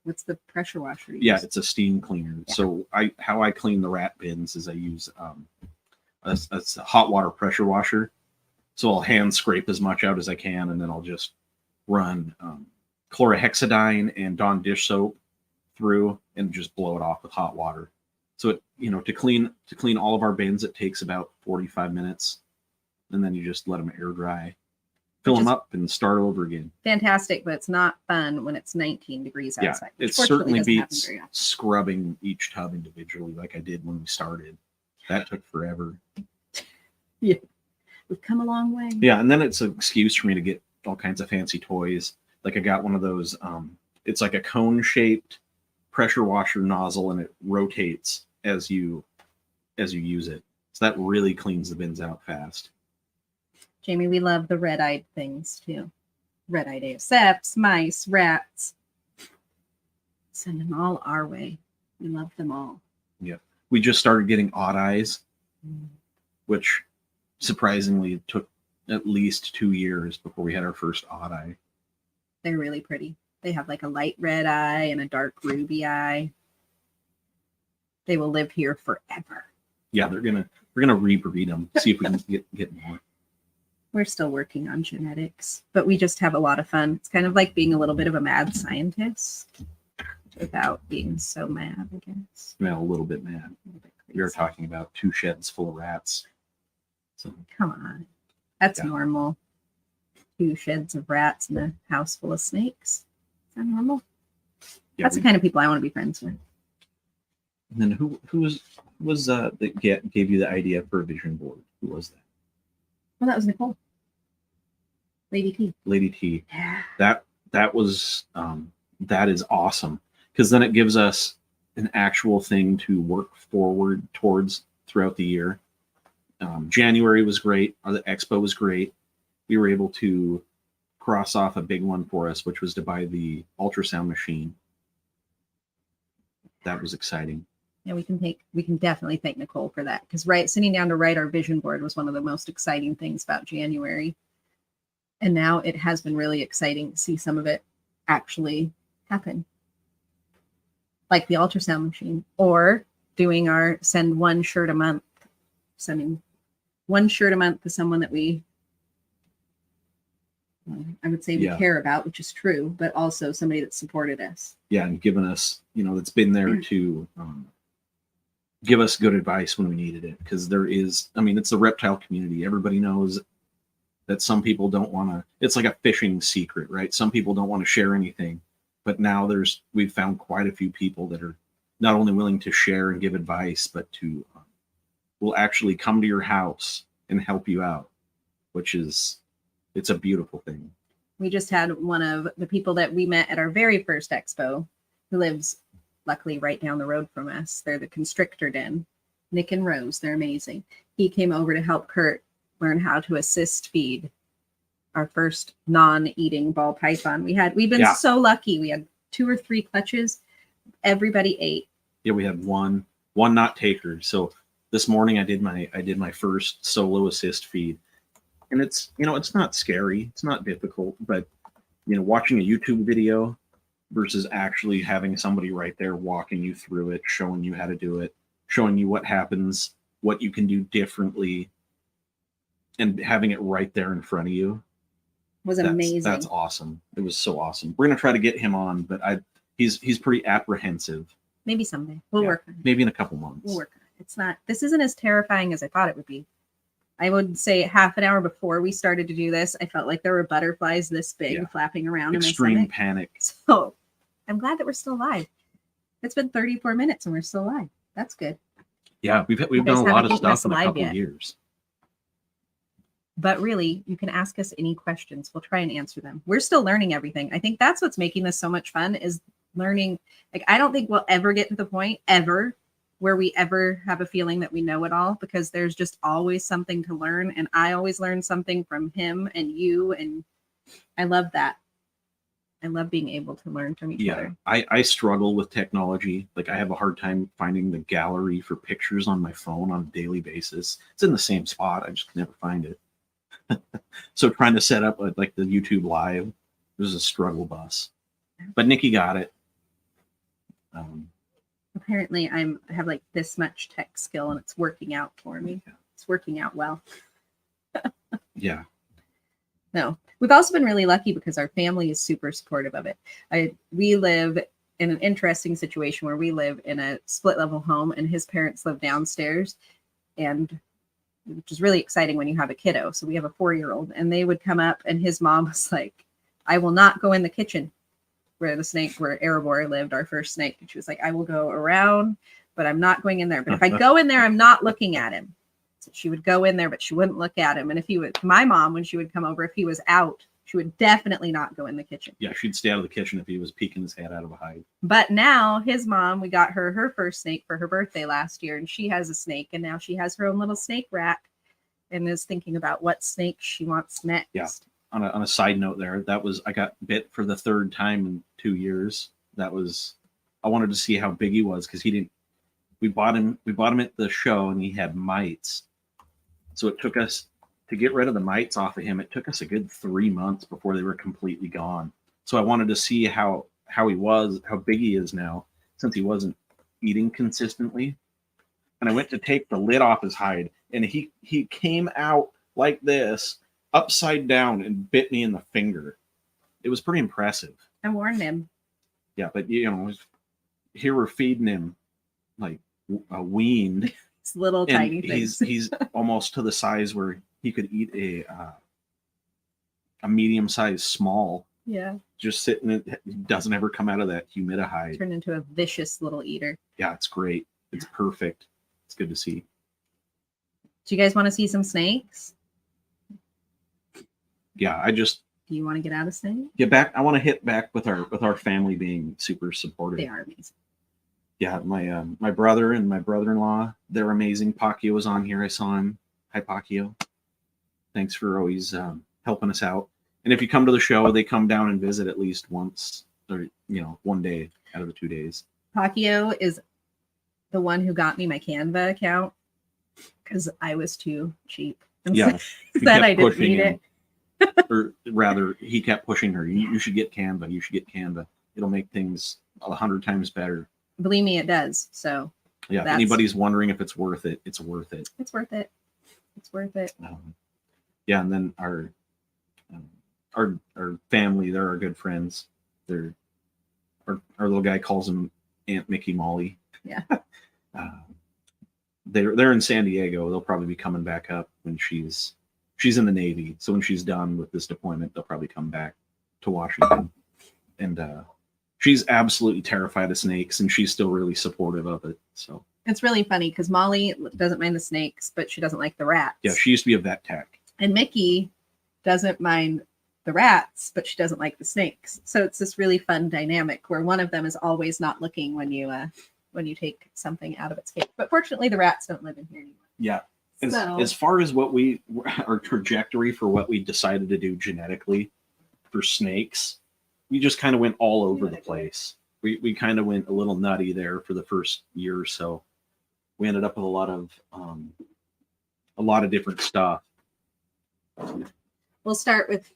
A: what's the pressure washer? you
B: Yeah,
A: use?
B: it's a steam cleaner.
A: Yeah.
B: So how I clean the rat bins is I use a hot water pressure washer, So I'll hand scrape as much out as I can, and then I'll just run chlorhexidine and Dawn dish soap through and just blow it off with hot water. So it, to clean all of our bins, it takes about 45 minutes, and then you just let them air dry, fill them up, and start over again.
A: Fantastic, but it's not fun when it's 19 degrees outside.
B: Yeah, it certainly beats scrubbing each tub individually, like I did when we started. That took forever.
A: Yeah, we've come a long way.
B: Yeah, and then it's an excuse for me to get all kinds of fancy toys. Like I got one of those. It's like a cone-shaped pressure washer nozzle, and it rotates as you use it. So that really cleans the bins out fast.
A: Jamie, we love the red-eyed things too. Red-eyed ASFs, mice, rats. Send them all our way. We love them all.
B: Yep. We just started getting odd eyes, which surprisingly took at least 2 years before we had our first odd eye.
A: They're really pretty. They have like a light red eye and a dark ruby eye. They will live here forever.
B: Yeah, we're gonna rebreed them. See if we can get more.
A: We're still working on genetics, but we just have a lot of fun. It's kind of like being a little bit of a mad scientist without being so mad, I guess.
B: Well, a little bit mad. We were talking about 2 sheds full of rats. So
A: come on, that's normal. 2 sheds of rats and a house full of snakes. Is that normal? Yeah, that's the kind of people I want to be friends with.
B: And then who was that gave you the idea for a vision board? Who was that?
A: Well, that was Nicole. Lady T.
B: Lady T.
A: Yeah.
B: That was that is awesome, because then it gives us an actual thing to work forward towards throughout the year. January was great. The expo was great. We were able to cross off a big one for us, which was to buy the ultrasound machine. That was exciting.
A: Yeah, we can definitely thank Nicole for that, because sitting down to write our vision board was one of the most exciting things about January. And now it has been really exciting to see some of it actually happen. Like the ultrasound machine, or doing our sending 1 shirt a month to someone that I would say we care about, which is true, but also somebody that supported us.
B: Yeah, and given us, that's been there to give us good advice when we needed it. Because it's the reptile community. Everybody knows that some people don't want to, it's like a fishing secret, right? Some people don't want to share anything. But now we've found quite a few people that are not only willing to share and give advice, but will actually come to your house and help you out, it's a beautiful thing.
A: We just had one of the people that we met at our very first expo, who lives luckily right down the road from us. They're the Constrictor Den, Nick and Rose. They're amazing. He came over to help Kurt learn how to assist feed our first non-eating ball python. We've been so lucky. We had 2 or 3 clutches. Everybody ate.
B: Yeah, we had one not taker. So this morning I did my first solo assist feed. And it's not scary, it's not difficult, but watching a YouTube video versus actually having somebody right there walking you through it, showing you how to do it, showing you what happens, what you can do differently, and having it right there in front of you
A: was amazing. That's
B: awesome. It was so awesome. We're gonna try to get him on, but he's pretty apprehensive.
A: Maybe someday we'll work on it.
B: Maybe in a couple months.
A: We'll work on it. This isn't as terrifying as I thought it would be. I would say half an hour before we started to do this, I felt like there were butterflies this big flapping around.
B: Extreme panic.
A: So I'm glad that we're still alive. It's been 34 minutes and we're still alive. That's good.
B: Yeah, we've done a lot of stuff in a couple years.
A: But really, you can ask us any questions. We'll try and answer them. We're still learning everything. I think that's what's making this so much fun, is learning. Like, I don't think we'll ever get to the point ever where we ever have a feeling that we know it all, because there's just always something to learn. And I always learn something from him and you. And I love that. I love being able to learn from each other.
B: I struggle with technology. Like, I have a hard time finding the gallery for pictures on my phone on a daily basis. It's in the same spot. I just never find it. So trying to set up like the YouTube live was a struggle bus. But Nikki got it.
A: Apparently I have like this much tech skill and it's working out for me. It's working out well.
B: Yeah.
A: No, we've also been really lucky because our family is super supportive of it. We live in an interesting situation where we live in a split level home and his parents live downstairs, and which is really exciting when you have a kiddo. So we have a 4-year-old, and they would come up and his mom was like, I will not go in the kitchen where Erebor lived, our first snake. And she was like, I will go around, but I'm not going in there. But if I go in there, I'm not looking at him. So she would go in there, but she wouldn't look at him. And if he would, my mom, when she would come over, if he was out, she would definitely not go in the kitchen.
B: Yeah, she'd stay out of the kitchen if he was peeking his head out of a hide.
A: But now his mom, we got her first snake for her birthday last year, and she has a snake, and now she has her own little snake rack and is thinking about what snake she wants next.
B: Yeah. On a side note there, I got bit for the 3rd time in 2 years. I wanted to see how big he was because we bought him at the show and he had mites. So it took us to get rid of the mites off of him. It took us a good 3 months before they were completely gone. So I wanted to see how he was, how big he is now, since he wasn't eating consistently. And I went to take the lid off his hide, and he came out like this, upside down, and bit me in the finger. It was pretty impressive.
A: I warned him.
B: Yeah, but here we're feeding him like a weaned.
A: It's little tiny things.
B: He's almost to the size where he could eat a medium-sized small.
A: Yeah.
B: Just sitting, it doesn't ever come out of that humidihide.
A: Turned into a vicious little eater.
B: Yeah, it's great. It's perfect. It's good to see.
A: Do you guys want to see some snakes?
B: Yeah,
A: do you want to get out of snakes?
B: Get back. I want to hit back with our family being super supportive.
A: They are amazing.
B: Yeah, my brother and my brother-in-law, they're amazing. Pacquiao was on here. I saw him. Hi, Pacquiao. Thanks for always helping us out. And if you come to the show, they come down and visit at least once, or 1 day out of the 2 days.
A: Pacquiao is the one who got me my Canva account because I was too cheap. And
B: yeah,
A: that I didn't need it.
B: Or rather, he kept pushing her. You should get Canva. You should get Canva. It'll make things 100 times better.
A: Believe me, it does. So
B: yeah, if anybody's wondering if it's worth it, it's worth it.
A: It's worth it. It's worth it.
B: Yeah, and then our family, they're our good friends. Our little guy calls them Aunt Mickey Molly.
A: Yeah.
B: They're in San Diego. They'll probably be coming back up when she's in the Navy. So when she's done with this deployment, they'll probably come back to Washington. And she's absolutely terrified of snakes, and she's still really supportive of it. So
A: it's really funny because Molly doesn't mind the snakes, but she doesn't like the rats.
B: Yeah, she used to be a vet tech.
A: And Mickey doesn't mind the rats, but she doesn't like the snakes. So it's this really fun dynamic where one of them is always not looking when you take something out of its cage. But fortunately, the rats don't live in here anymore.
B: Yeah. As far as our trajectory for what we decided to do genetically for snakes, we just kind of went all over the place. We kind of went a little nutty there for the first year or so. We ended up with a lot of different stuff.
A: We'll start with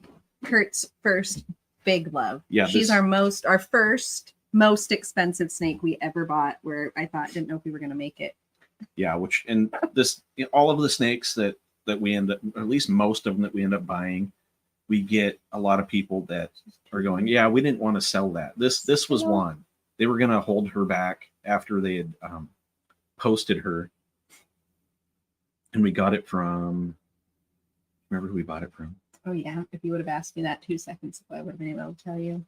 A: Kurt's first big love.
B: Yeah,
A: she's our first most expensive snake we ever bought, where I didn't know if we were going to make it.
B: Yeah, all of the snakes that we end up, or at least most of them that we end up buying, we get a lot of people that are going, yeah, we didn't want to sell that. This was one. They were going to hold her back after they had posted her. And we got it from, remember who we bought it from?
A: Oh, yeah. If you would have asked me that 2 seconds ago, I would have been able to tell you.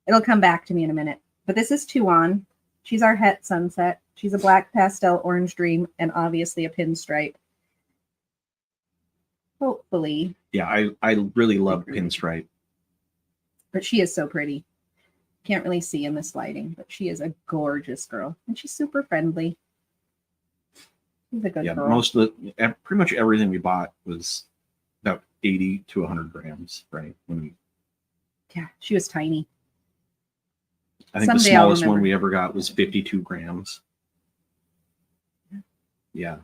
A: It'll come back to me in a minute. But this is Tuan. She's our Het Sunset. She's a black pastel orange dream and obviously a pinstripe. Hopefully.
B: Yeah, I really love pinstripe.
A: But she is so pretty. Can't really see in this lighting, but she is a gorgeous girl. And she's super friendly. She's a good girl.
B: Pretty much everything we bought was about 80 to 100 grams, right?
A: Yeah, she was tiny.
B: I think the smallest one we ever got was 52 grams. Yeah.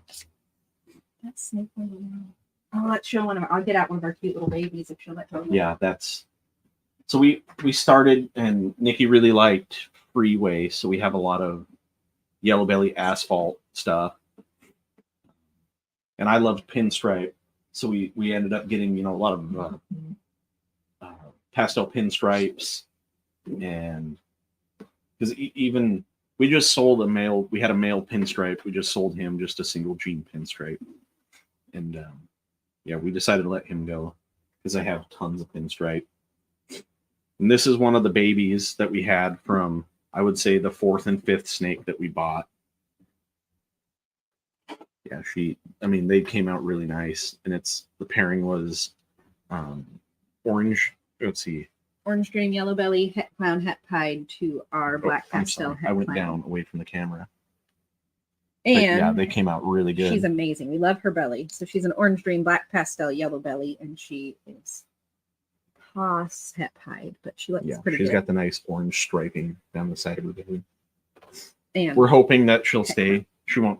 A: That's snake. Let's show one of I'll get out one of our cute little babies if she'll let go.
B: Yeah, so we started, and Nikki really liked Freeway, so we have a lot of yellow belly asphalt stuff. And I loved pinstripe, So we ended up getting, a lot of pastel pinstripes, and because even we just sold we had a male pinstripe. We just sold him just a single gene pinstripe, and we decided to let him go because I have tons of pinstripe. And this is one of the babies that we had from, I would say, the 4th and 5th snake that we bought. Yeah, they came out really nice, and the pairing was orange. Let's see.
A: Orange dream, yellow belly, het clown, het pied to our black pastel het
B: I went
A: clown.
B: down away from the camera.
A: And
B: they came out really good.
A: She's amazing. We love her belly. So she's an orange dream, black pastel, yellow belly, and she is Haas het pied, but she looks pretty good.
B: She's got the nice orange striping down the side of her belly.
A: And
B: we're hoping that she'll stay. She won't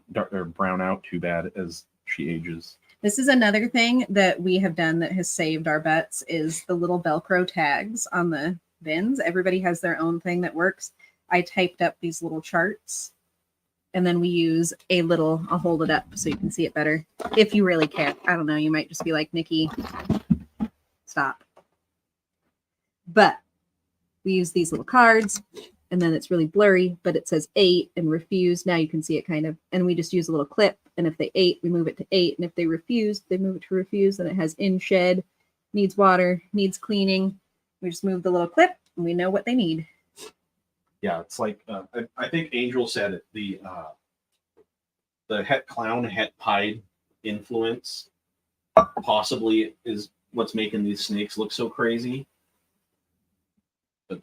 B: brown out too bad as she ages.
A: This is another thing that we have done that has saved our butts is the little Velcro tags on the bins. Everybody has their own thing that works. I typed up these little charts, and then we use I'll hold it up so you can see it better. If you really care. I don't know. You might just be like, Nikki, stop. But we use these little cards, and then it's really blurry, but it says 8 and refuse. Now you can see it kind of, and we just use a little clip. And if they 8, we move it to 8. And if they refuse, they move it to refuse. And it has in shed, needs water, needs cleaning. We just move the little clip, and we know what they need.
B: Yeah, it's like I think Angel said it. The het clown, het pied influence possibly is what's making these snakes look so crazy. But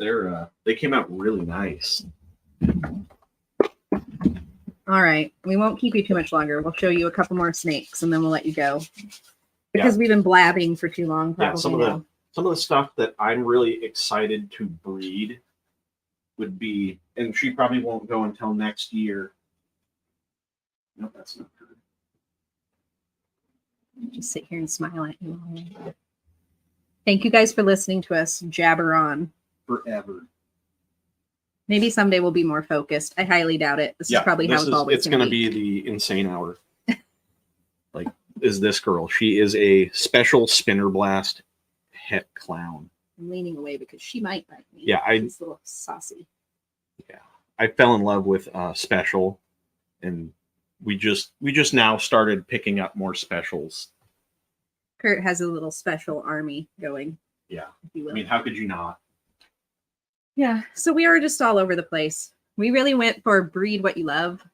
B: they came out really nice.
A: All right. We won't keep you too much longer. We'll show you a couple more snakes, and then we'll let you go. Because we've been blabbing for too long. Probably
B: some of the stuff that I'm really excited to breed would be, and she probably won't go until next year. Nope, that's not her.
A: Just sit here and smile at you. Thank you guys for listening to us jabber on.
B: Forever.
A: Maybe someday we'll be more focused. I highly doubt it. This is probably how it's always
B: It's going to be the insane hour. Is this girl. She is a special spinner blast het clown.
A: I'm leaning away because she might bite me.
B: Yeah,
A: she's a little saucy.
B: Yeah, I fell in love with special, and we just now started picking up more specials.
A: Kurt has a little special army going.
B: Yeah,
A: if you will.
B: I mean, how could you not?
A: Yeah, so we were just all over the place. We really went for breed what you love.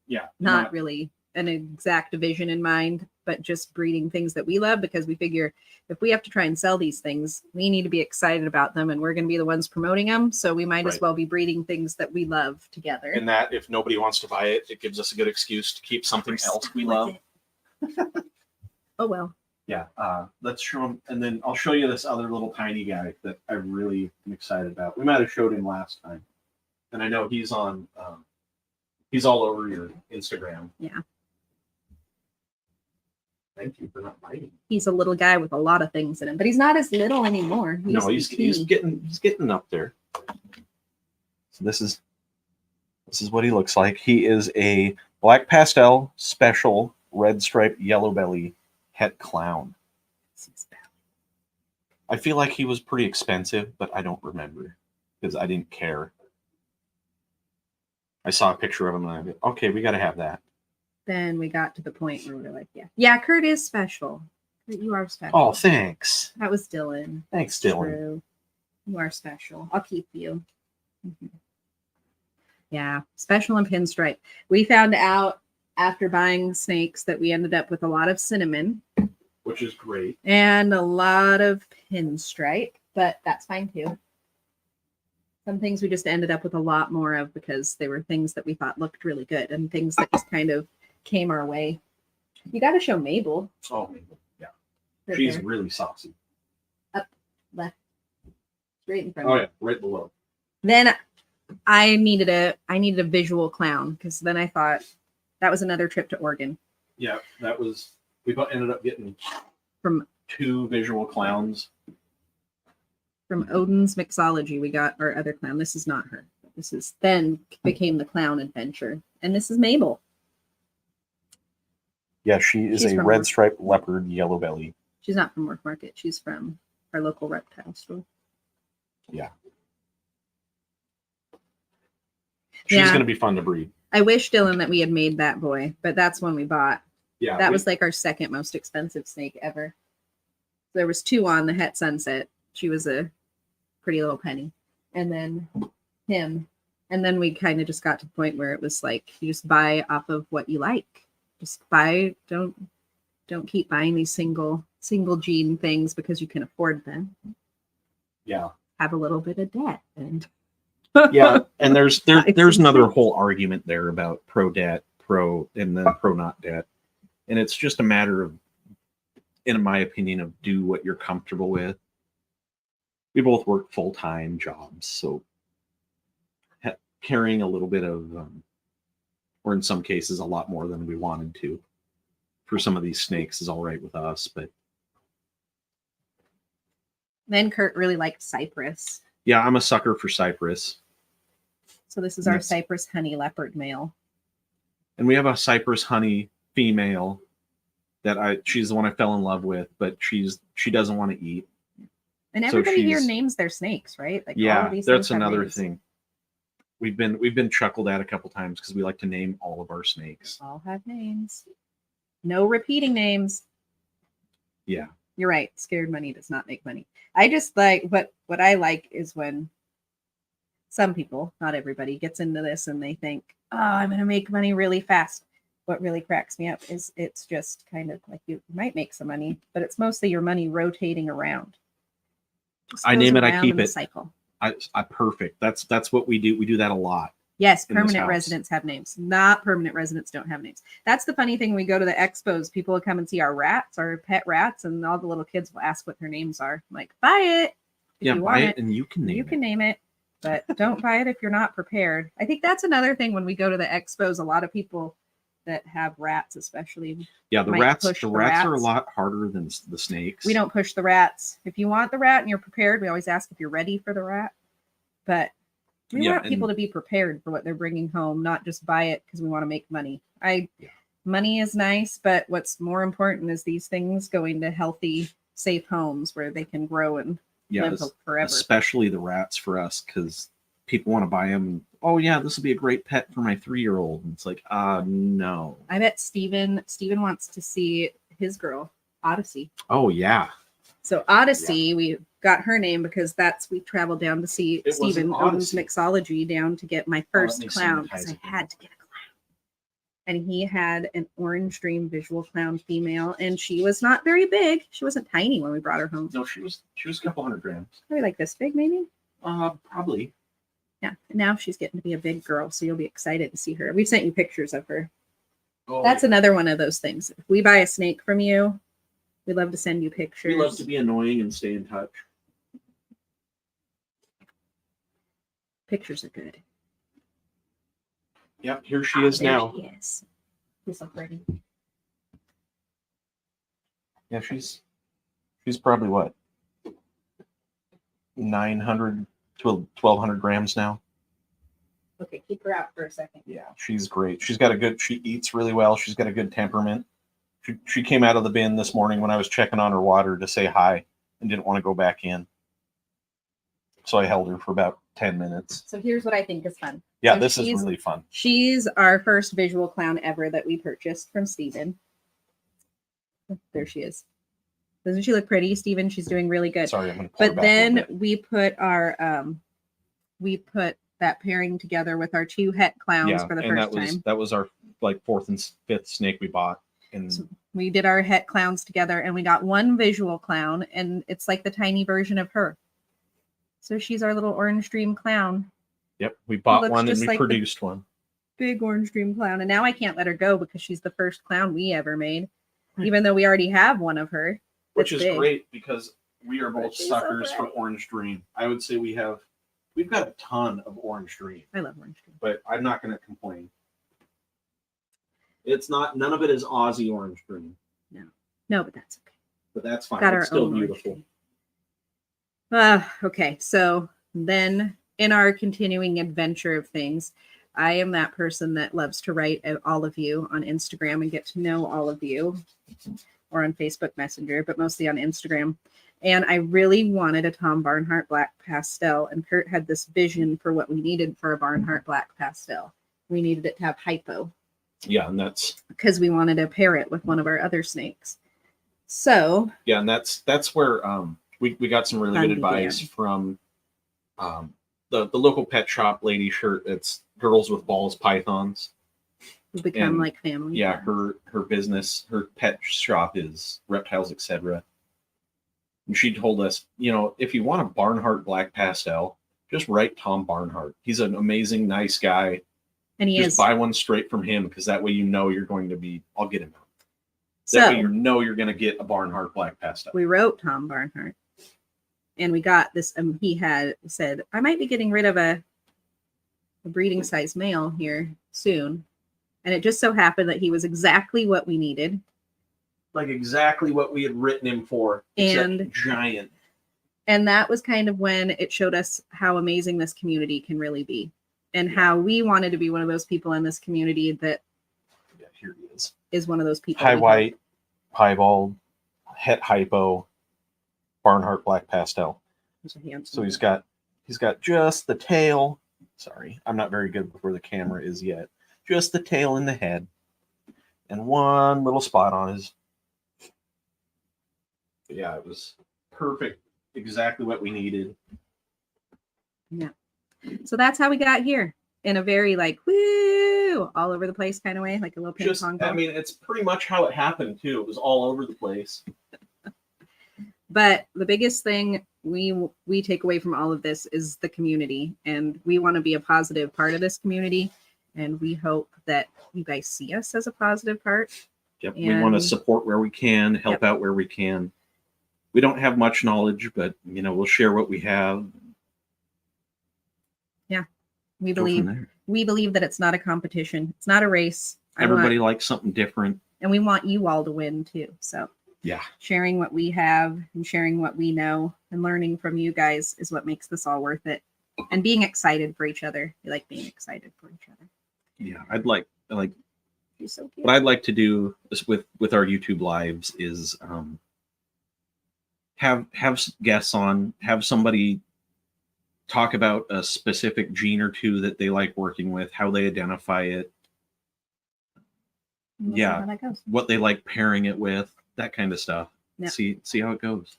B: Yeah.
A: Not really an exact division in mind, but just breeding things that we love, because we figure if we have to try and sell these things, we need to be excited about them, and we're going to be the ones promoting them. So we might as well be breeding things that we love together.
B: And that if nobody wants to buy it, it gives us a good excuse to keep something else we love.
A: Oh, well.
B: Yeah, let's show him, and then I'll show you this other little tiny guy that I really am excited about. We might have showed him last time, and I know he's on. He's all over your Instagram.
A: Yeah.
B: Thank you for not biting.
A: He's a little guy with a lot of things in him, but he's not as little anymore.
B: He's getting up there. So this is what he looks like. He is a black pastel special red striped yellow belly het clown. I feel like he was pretty expensive, but I don't remember because I didn't care. I saw a picture of him and I go, okay, we got to have that.
A: Then we got to the point where we were like, yeah, Kurt is special. Kurt, you are special.
B: Oh, thanks.
A: That was Dylan.
B: Thanks, Dylan.
A: True. You are special. I'll keep you. Mm-hmm. Yeah, special and pinstripe. We found out after buying snakes that we ended up with a lot of cinnamon,
B: which is great,
A: and a lot of pinstripe, but that's fine too. Some things we just ended up with a lot more of because they were things that we thought looked really good and things that just kind of came our way. You got to show Mabel.
B: Oh, Mabel. Yeah.
A: Right
B: She's
A: there.
B: really saucy.
A: Up, left, straight in front.
B: Oh, yeah, right below.
A: Then I needed a visual clown because then I thought that was another trip to Oregon.
B: Yeah, we ended up getting
A: from
B: 2 visual clowns.
A: From Odin's Mixology, we got our other clown. This is not her. This is then became the clown adventure. And this is Mabel.
C: Yeah, she is
A: She's
C: a
A: from
C: red
A: North-
C: striped leopard yellow belly.
A: She's not from Work Market. She's from our local reptile store.
C: Yeah. She's
A: Yeah.
C: going to be fun to breed.
A: I wish, Dylan, that we had made that boy, but that's one we bought.
C: Yeah.
A: That was like our second most expensive snake ever. There was 2 on the Het Sunset. She was a pretty little penny. And then him. And then we kind of just got to the point where it was like, you just buy off of what you like. Just buy, don't keep buying these single gene things because you can afford them.
C: Yeah.
A: Have a little bit of debt. And
B: Yeah, and there's another
A: snakes.
B: whole argument there about pro debt, and then pro not debt. And it's just a matter of, in my opinion, of do what you're comfortable with. We both work full-time jobs, so carrying a little bit of, or in some cases, a lot more than we wanted to for some of these snakes is all right with us. But
A: then Kurt really liked cypress.
B: yeah, I'm a sucker for cypress.
A: So this is our cypress honey leopard male.
B: And we have a cypress honey female that she's the one I fell in love with, but she doesn't want to eat.
A: And
B: So
A: everybody here
B: she's-
A: names their snakes, right? Like all
B: Yeah,
A: of these
B: that's
A: things have
B: another
A: names.
B: thing. We've been chuckled at a couple times because we like to name all of our snakes.
A: All have names. No repeating names.
B: Yeah.
A: You're right. Scared money does not make money. I just like what I like is when some people, not everybody, gets into this and they think, oh, I'm going to make money really fast. What really cracks me up is it's just kind of like you might make some money, but it's mostly your money rotating around. Just
B: I
A: goes
B: name it, I
A: around
B: keep
A: in the
B: it.
A: cycle.
B: I perfect. That's what we do. We do that a lot.
A: Yes,
B: in this
A: permanent
B: house.
A: residents have names. Not permanent residents don't have names. That's the funny thing. When we go to the expos, people will come and see our rats, our pet rats, and all the little kids will ask what their names are. I'm like, buy it. If
B: Yeah,
A: you
B: buy
A: want
B: it and you can name
A: you
B: it.
A: can name it, but don't buy it if you're not prepared. I think that's another thing when we go to the expos. A lot of people that have rats, especially,
B: Yeah, the
A: might
B: rats.
A: push
B: The
A: the
B: rats are a
A: rats.
B: lot harder than the snakes.
A: we don't push the rats. If you want the rat and you're prepared, we always ask if you're ready for the rat. But we
B: Yeah,
A: want people
B: and-
A: to be prepared for what they're bringing home, not just buy it because we want to make money. Money is nice, but what's more important is these things going to healthy, safe homes where they can grow and live forever.
B: Especially the rats for us, because people want to buy them. Oh yeah, this will be a great pet for my 3-year-old. And it's like, no.
A: I bet Steven wants to see his girl, Odyssey.
B: Oh yeah.
A: So Odyssey, we got her name because we traveled down to see
B: It was
A: Steven
B: an
A: owns
B: Odyssey.
A: Mixology down to get my first
B: me
A: clown because I
B: sanitize it.
A: had to get a clown. And he had an Orange Dream visual clown female, and she was not very big. She wasn't tiny when we brought her home.
B: No, she was a couple 100 grams.
A: Probably like this big, maybe.
B: Probably.
A: Yeah. Now she's getting to be a big girl, so you'll be excited to see her. We've sent you pictures of her.
B: Oh,
A: That's another one of those things. If we buy a snake from you, we'd love to send you pictures.
B: We love to be annoying and stay in touch.
A: Pictures are good.
B: Yep, here she is
A: There
B: now.
A: she is. She's so pretty.
B: Yeah, she's probably what, 900 to 1,200 grams now.
A: Okay, keep her out for a second.
B: Yeah, she's great. She eats really well. She's got a good temperament. She came out of the bin this morning when I was checking on her water to say hi and didn't want to go back in. So I held her for about 10 minutes.
A: So here's what I think is fun.
B: Yeah,
A: So
B: this is
A: she's-
B: really fun.
A: She's our first visual clown ever that we purchased from Steven. There she is. Doesn't she look pretty, Steven? She's doing really good.
B: Sorry, I'm going to pull her
A: But
B: back a
A: then
B: little bit.
A: we put that pairing together with our 2 het clowns for the
B: and
A: first time.
B: that was our like 4th and 5th snake we bought. And
A: So we did our het clowns together and we got one visual clown, and it's like the tiny version of her. So she's our little Orange Dream clown.
B: yep, we bought
A: looks
B: one and
A: just
B: we
A: like the-
B: produced one.
A: Big Orange Dream clown. And now I can't let her go because she's the first clown we ever made, even though we already have one of her.
B: Which
A: that's
B: is
A: big.
B: great because we are both
A: She's so
B: suckers for
A: pretty.
B: Orange Dream. I would say we've got a ton of Orange Dream,
A: I love Orange Dream.
B: but I'm not going to complain. None of it is Aussie Orange Dream,
A: No, but that's okay.
B: but that's fine.
A: Got our
B: It's still
A: own
B: beautiful.
A: Orange Dream. Okay, so then in our continuing adventure of things, I am that person that loves to write at all of you on Instagram and get to know all of you, or on Facebook Messenger, but mostly on Instagram. And I really wanted a Tom Barnhart black pastel, and Kurt had this vision for what we needed for a Barnhart black pastel. We needed it to have hypo.
B: Yeah, and that's
A: because we wanted to pair it with one of our other snakes. So
B: yeah, and that's where we got some really good advice from the local pet shop lady. Shirt, it's Girls with Balls Pythons.
A: we become like family.
B: Yeah, her business, her pet shop is Reptiles, etc. And she told us, if you want a Barnhart black pastel, just write Tom Barnhart. He's an amazing, nice guy.
A: And
B: just buy one straight from him, because that way you're going to be. I'll get him out.
A: So
B: that way you're going to get a Barnhart black pastel.
A: We wrote Tom Barnhart, and we got this. He had said, I might be getting rid of a breeding size male here soon. And it just so happened that he was exactly what we needed.
B: Like exactly what we had written him for.
A: And
B: giant.
A: And that was kind of when it showed us how amazing this community can really be. And how we wanted to be one of those people in this community that
B: here he
A: is one of those people.
C: High white, piebald, het hypo, Barnhart black pastel. So he's got just the tail. Sorry, I'm not very good with where the camera is yet. Just the tail in the head, and one little spot on his.
B: Yeah, it was perfect. Exactly what we needed.
A: Yeah. So that's how we got here, in a very woo, all over the place kind of way, like a little ping pong ball.
B: I mean, it's pretty much how it happened too. It was all over the place.
A: But the biggest thing we take away from all of this is the community, and we want to be a positive part of this community, and we hope that you guys see us as a positive part.
B: Yep, we want to support where we can, help out where we can. We don't have much knowledge, but we'll share what we have.
A: Yeah, we believe that it's not a competition. It's not a race.
B: Everybody likes something different,
A: and we want you all to win too. So
B: yeah,
A: sharing what we have and sharing what we know and learning from you guys is what makes this all worth it. And being excited for each other. We like being excited for each other.
B: Yeah, I like.
A: You're so cute.
B: What I'd like to do is with our YouTube lives is have guests on, have somebody talk about a specific gene or two that they like working with, how they identify it. Yeah, what they like pairing it with, that kind of stuff. Yep. See how it goes.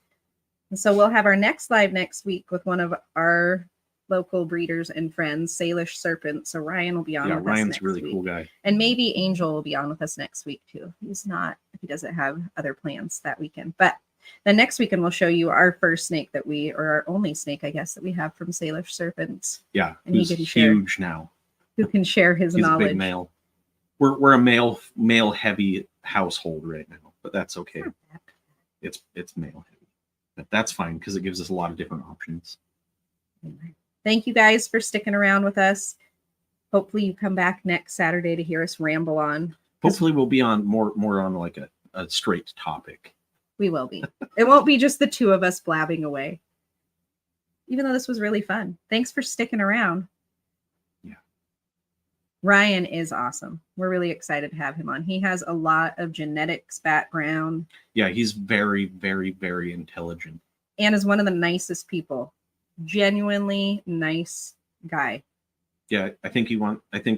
A: And so we'll have our next live next week with one of our local breeders and friends, Salish Serpent. So Ryan will be on with us
B: Ryan's
A: next
B: a really
A: week.
B: Cool guy.
A: And maybe Angel will be on with us next week too. He doesn't have other plans that weekend. But the next weekend we'll show you our first snake or our only snake, I guess, that we have from Salish Serpents.
B: Yeah,
A: and
B: who's huge now.
A: Who can share his knowledge.
B: A big male. We're a male heavy household right now, but that's okay. It's male heavy. But that's fine because it gives us a lot of different options.
A: Thank you guys for sticking around with us. Hopefully you come back next Saturday to hear us ramble on.
B: Hopefully we'll be on more on like a straight topic.
A: We will be. It won't be just the two of us blabbing away. Even though this was really fun. Thanks for sticking around.
B: Yeah.
A: Ryan is awesome. We're really excited to have him on. He has a lot of genetics background.
B: Yeah, he's very, very, very intelligent.
A: And is one of the nicest people. Genuinely nice guy.
B: Yeah, I think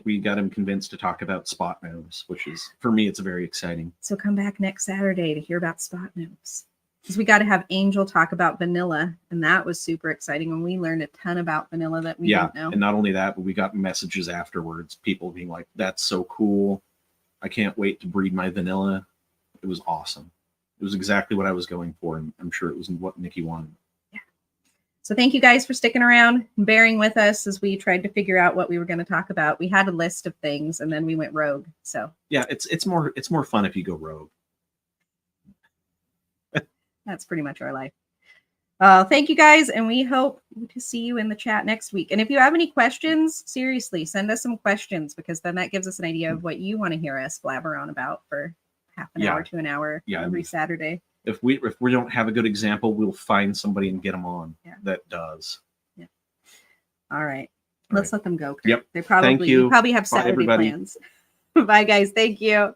B: we got him convinced to talk about spot nose, which is, for me, it's very exciting.
A: So come back next Saturday to hear about spot nose. Because we got to have Angel talk about vanilla, and that was super exciting. And we learned a ton about vanilla that we didn't know.
B: And not only that, but we got messages afterwards, people being like, that's so cool. I can't wait to breed my vanilla. It was awesome. It was exactly what I was going for, and I'm sure it was what Nikki wanted.
A: So thank you guys for sticking around and bearing with us as we tried to figure out what we were going to talk about. We had a list of things and then we went rogue. So
B: yeah, it's more fun if you go rogue.
A: That's pretty much our life. Thank you guys, and we hope to see you in the chat next week. And if you have any questions, seriously, send us some questions, because then that gives us an idea of what you want to hear us blabber on about for half an hour to an hour every Saturday. If we don't have a good example, we'll find somebody and get them on that does. Yeah. All right. Let's let them go.
B: Yep.
A: They probably
B: Thank you.
A: probably have
B: Bye,
A: Saturday
B: everybody.
A: plans. Bye, guys. Thank you.